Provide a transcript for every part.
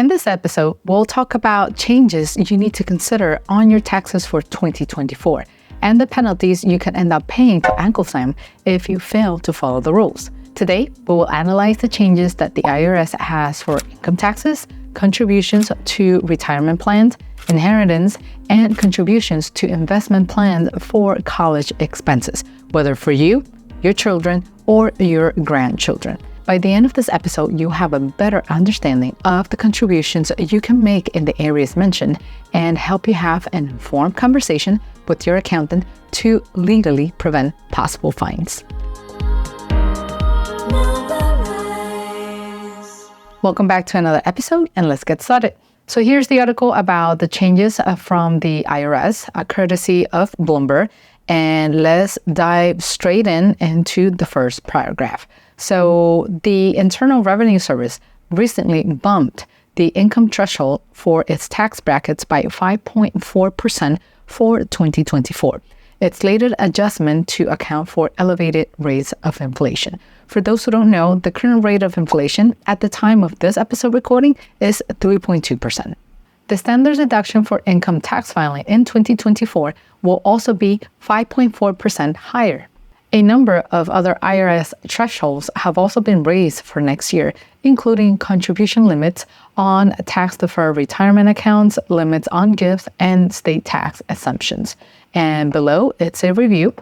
In this episode, we'll talk about changes you need to consider on your taxes for 2024 and the penalties you can end up paying to Uncle Sam if you fail to follow the rules. Today, we will analyze the changes that the IRS has for income taxes, contributions to retirement plans, inheritance, and contributions to investment plans for college expenses, whether for you, your children, or your grandchildren. By the end of this episode, you'll have a better understanding of the contributions you can make in the areas mentioned and help you have an informed conversation with your accountant to legally prevent possible fines. Welcome back to another episode, and let's get started. So here's the article about the changes from the IRS, courtesy of Bloomberg, and let's dive straight into the first paragraph. So the Internal Revenue Service recently bumped the income threshold for its tax brackets by 5.4% for 2024. Its latest adjustment to account for elevated rates of inflation. For those who don't know, the current rate of inflation at the time of this episode recording is 3.2%. The standard deduction for income tax filing in 2024 will also be 5.4% higher. A number of other IRS thresholds have also been raised for next year, including contribution limits on tax-deferred retirement accounts, limits on gifts, and state tax exemptions. And below, it's a review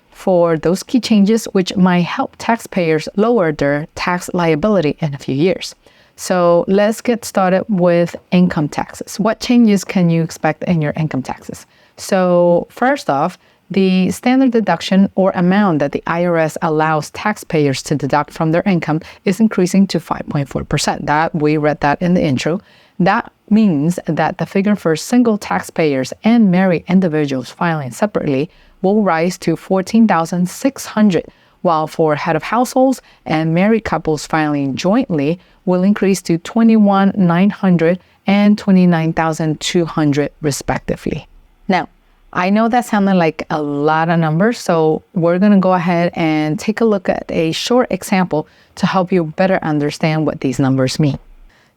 for those key changes which might help taxpayers lower their tax liability in a few years. So let's get started with income taxes. What changes can you expect in your income taxes? So first off, the standard deduction or amount that the IRS allows taxpayers to deduct from their income is increasing to 5.4%. We read that in the intro. That means that the figure for single taxpayers and married individuals filing separately will rise to $14,600, while for head of households and married couples filing jointly will increase to $21,900 and $29,200 respectively. Now, I know that sounded like a lot of numbers, so we're going to go ahead and take a look at a short example to help you better understand what these numbers mean.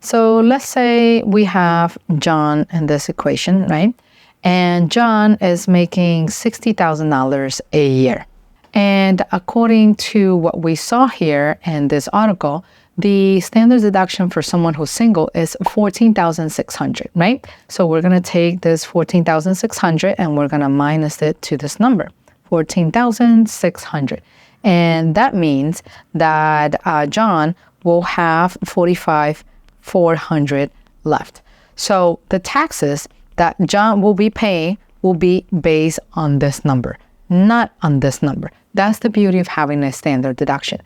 So let's say we have John in this equation, right? And John is making $60,000 a year. And according to what we saw here in this article, the standard deduction for someone who's single is $14,600, right? So we're going to take this $14,600 and we're going to minus it to this number, $14,600. And that means that John will have $45,400 left. So the taxes that John will be paying will be based on this number, not on this number. That's the beauty of having a standard deduction.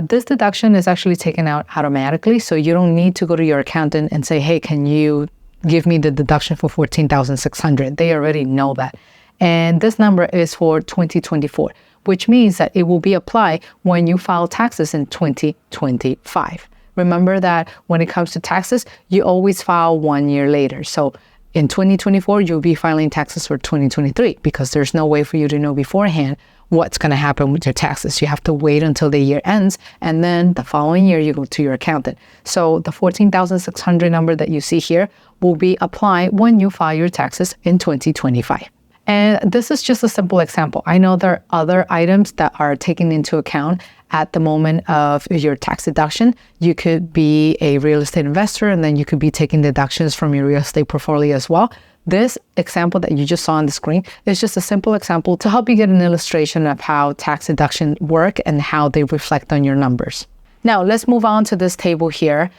This deduction is actually taken out automatically, so you don't need to go to your accountant and say, hey, can you give me the deduction for $14,600? They already know that. And this number is for 2024, which means that it will be applied when you file taxes in 2025. Remember that when it comes to taxes, you always file 1 year later. So in 2024, you'll be filing taxes for 2023 because there's no way for you to know beforehand what's going to happen with your taxes. You have to wait until the year ends, and then the following year you go to your accountant. So the $14,600 number that you see here will be applied when you file your taxes in 2025. And this is just a simple example. I know there are other items that are taken into account at the moment of your tax deduction. You could be a real estate investor, and then you could be taking deductions from your real estate portfolio as well. This example that you just saw on the screen is just a simple example to help you get an illustration of how tax deductions work and how they reflect on your numbers. Now, let's move on to this table here.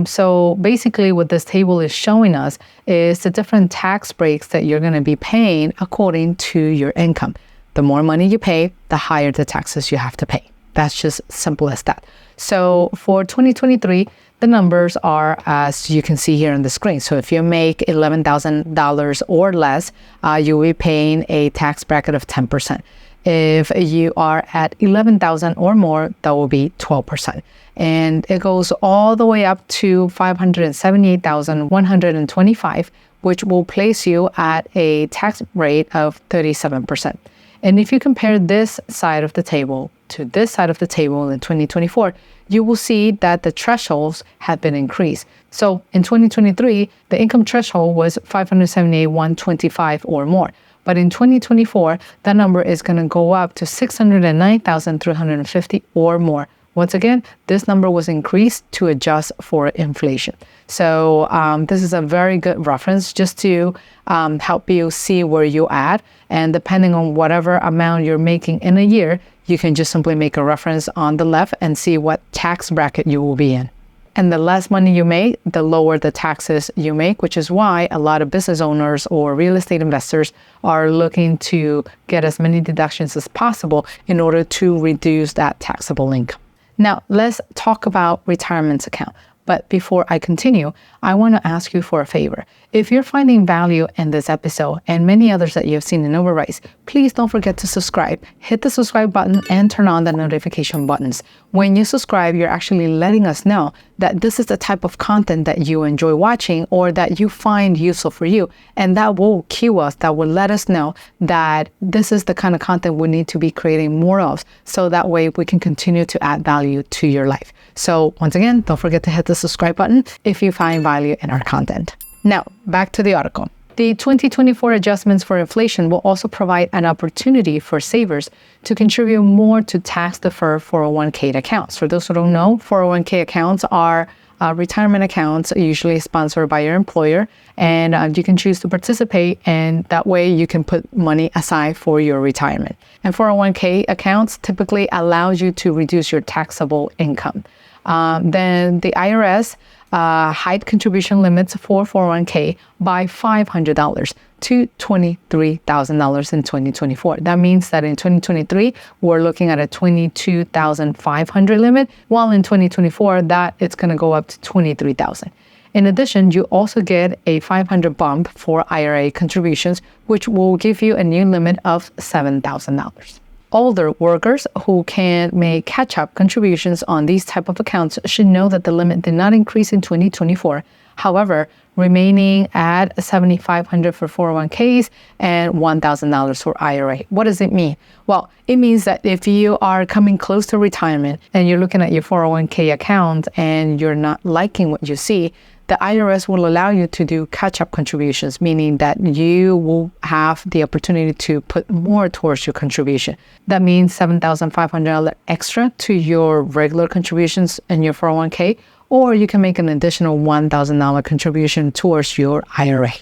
So basically what this table is showing us is the different tax breaks that you're going to be paying according to your income. The more money you pay, the higher the taxes you have to pay. That's just simple as that. So for 2023, the numbers are as you can see here on the screen. So if you make $11,000 or less, you will be paying a tax bracket of 10%. If you are at $11,000 or more, that will be 12%. And it goes all the way up to $578,125, which will place you at a tax rate of 37%. And if you compare this side of the table to this side of the table in 2024, you will see that the thresholds have been increased. So in 2023, the income threshold was $578,125 or more. But in 2024, that number is going to go up to $609,350 or more. Once again, this number was increased to adjust for inflation. So this is a very good reference just to help you see where you're at. And depending on whatever amount you're making in a year, you can just simply make a reference on the left and see what tax bracket you will be in. And the less money you make, the lower the taxes you make, which is why a lot of business owners or real estate investors are looking to get as many deductions as possible in order to reduce that taxable income. Now, let's talk about retirement account. But before I continue, I want to ask you for a favor. If you're finding value in this episode and many others that you've seen in NOVARISE, please don't forget to subscribe. Hit the subscribe button and turn on the notification buttons. When you subscribe, you're actually letting us know that this is the type of content that you enjoy watching or that you find useful for you. And that will cue us, that will let us know that this is the kind of content we need to be creating more of. So that way we can continue to add value to your life. So once again, don't forget to hit the subscribe button if you find value in our content. Now, back to the article. The 2024 adjustments for inflation will also provide an opportunity for savers to contribute more to tax-deferred 401k accounts. For those who don't know, 401k accounts are retirement accounts usually sponsored by your employer, and you can choose to participate, and that way you can put money aside for your retirement. And 401k accounts typically allows you to reduce your taxable income. Then the IRS hiked contribution limits for 401k by $500 to $23,000 in 2024. That means that in 2023, we're looking at a $22,500 limit, while in 2024, that it's going to go up to $23,000. In addition, you also get a $500 bump for IRA contributions, which will give you a new limit of $7,000. Older workers who can make catch-up contributions on these type of accounts should know that the limit did not increase in 2024. However, remaining at $7,500 for 401ks and $1,000 for IRA. What does it mean? Well, it means that if you are coming close to retirement and you're looking at your 401k account and you're not liking what you see, the IRS will allow you to do catch-up contributions, meaning that you will have the opportunity to put more towards your contribution. That means $7,500 extra to your regular contributions in your 401k, or you can make an additional $1,000 contribution towards your IRA.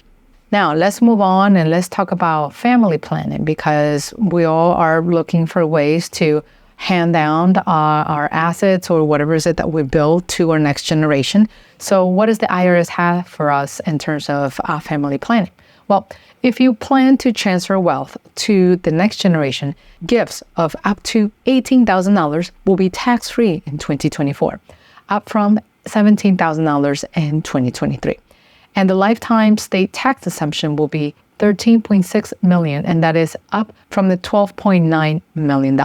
Now, let's move on and let's talk about family planning, because we all are looking for ways to hand down our assets or whatever is it that we build to our next generation. So what does the IRS have for us in terms of family planning? Well, if you plan to transfer wealth to the next generation, gifts of up to $18,000 will be tax-free in 2024, up from $17,000 in 2023. And the lifetime state tax exemption will be $13.6 million, and that is up from the $12.9 million.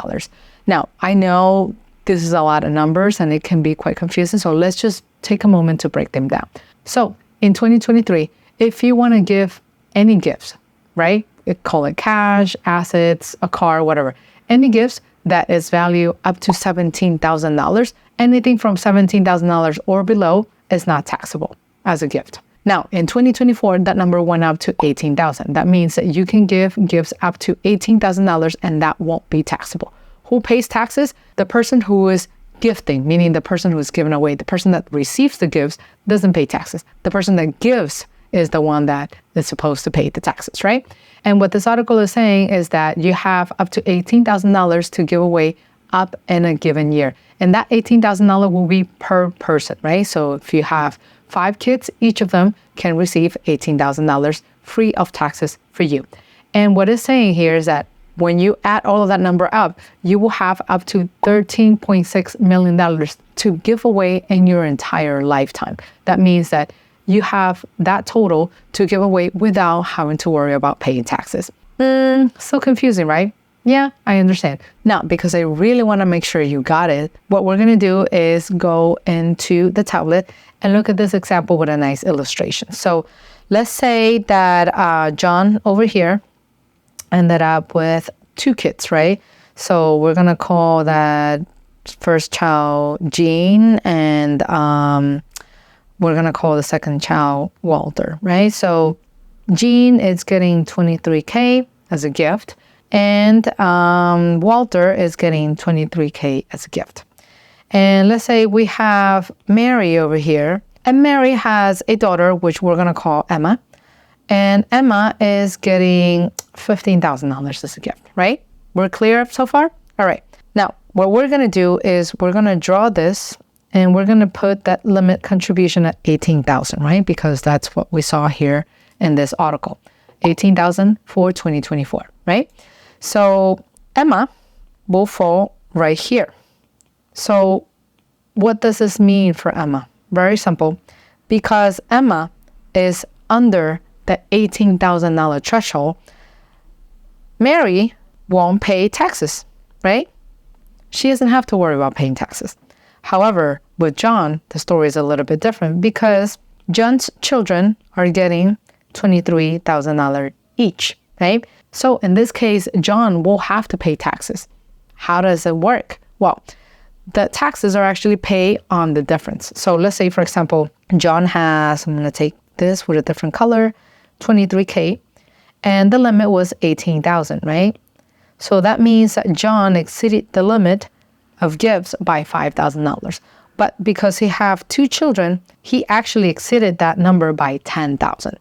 Now, I know this is a lot of numbers and it can be quite confusing, so let's just take a moment to break them down. So in 2023, if you want to give any gifts, right? Call it cash, assets, a car, whatever. Any gifts that is value up to $17,000, anything from $17,000 or below is not taxable as a gift. Now, in 2024, that number went up to $18,000. That means that you can give gifts up to $18,000 and that won't be taxable. Who pays taxes? The person who is gifting, meaning the person who is giving away. The person that receives the gifts doesn't pay taxes. The person that gives is the one that is supposed to pay the taxes, right? And what this article is saying is that you have up to $18,000 to give away up in a given year. And that $18,000 will be per person, right? So if you have 5 kids, each of them can receive $18,000 free of taxes for you. And what it's saying here is that when you add all of that number up, you will have up to $13.6 million to give away in your entire lifetime. That means that you have that total to give away without having to worry about paying taxes. So confusing, right? Yeah, I understand. Now, because I really want to make sure you got it, what we're going to do is go into the tablet and look at this example with a nice illustration. So let's say that John over here ended up with 2 kids, right? So we're going to call that first child Jean, and we're going to call the second child Walter, right? So Jean is getting $23K as a gift, and Walter is getting $23K as a gift. And let's say we have Mary over here, and Mary has a daughter, which we're going to call Emma, and Emma is getting $15,000 as a gift, right? We're clear so far? All right. Now, what we're going to do is we're going to draw this, and we're going to put that limit contribution at $18,000, right? Because that's what we saw here in this article, $18,000 for 2024, right? So Emma will fall right here. So what does this mean for Emma? Very simple. Because Emma is under the $18,000 threshold, Mary won't pay taxes, right? She doesn't have to worry about paying taxes. However, with John, the story is a little bit different because John's children are getting $23,000 each, right? So in this case, John will have to pay taxes. How does it work? Well, the taxes are actually paid on the difference. So let's say, for example, John has, I'm going to take this with a different color, $23K, and the limit was $18,000, right? So that means that John exceeded the limit of gifts by $5,000. But because he have 2 children, he actually exceeded that number by $10,000.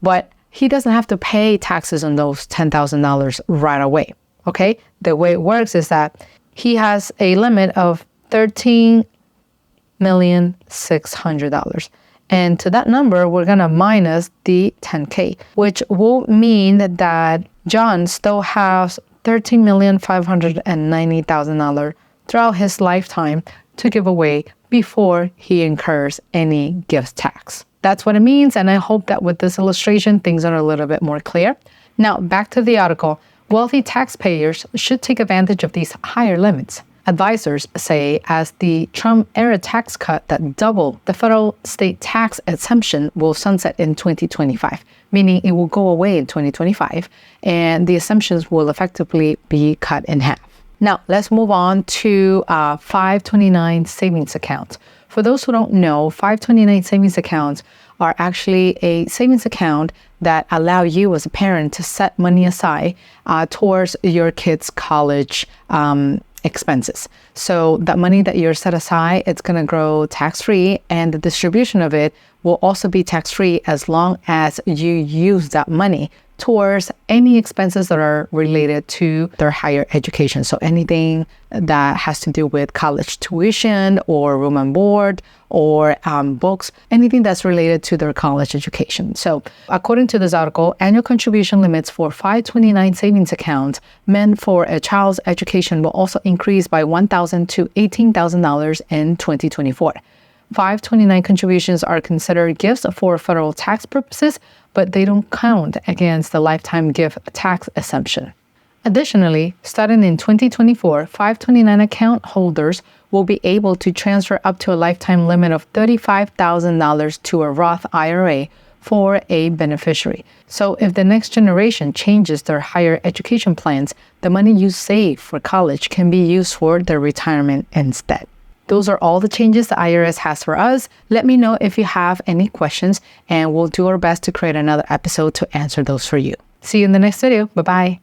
But he doesn't have to pay taxes on those $10,000 right away, okay? The way it works is that he has a limit of $13,600,000. And to that number, we're going to minus the 10K, which will mean that John still has $13,590,000 throughout his lifetime to give away before he incurs any gift tax. That's what it means, and I hope that with this illustration, things are a little bit more clear. Now, back to the article. Wealthy taxpayers should take advantage of these higher limits. Advisors say as the Trump-era tax cut that doubled the federal state tax exemption will sunset in 2025, meaning it will go away in 2025, and the exemptions will effectively be cut in half. Now, let's move on to 529 savings accounts. For those who don't know, 529 savings accounts are actually a savings account that allow you as a parent to set money aside towards your kids' college expenses. So that money that you're set aside, it's going to grow tax-free, and the distribution of it will also be tax-free as long as you use that money towards any expenses that are related to their higher education. So anything that has to do with college tuition or room and board or books, anything that's related to their college education. So according to this article, annual contribution limits for 529 savings accounts meant for a child's education will also increase by $1,000 to $18,000 in 2024. 529 contributions are considered gifts for federal tax purposes, but they don't count against the lifetime gift tax exemption. Additionally, starting in 2024, 529 account holders will be able to transfer up to a lifetime limit of $35,000 to a Roth IRA for a beneficiary. So if the next generation changes their higher education plans, the money you save for college can be used for their retirement instead. Those are all the changes the IRS has for us. Let me know if you have any questions, and we'll do our best to create another episode to answer those for you. See you in the next video. Bye-bye.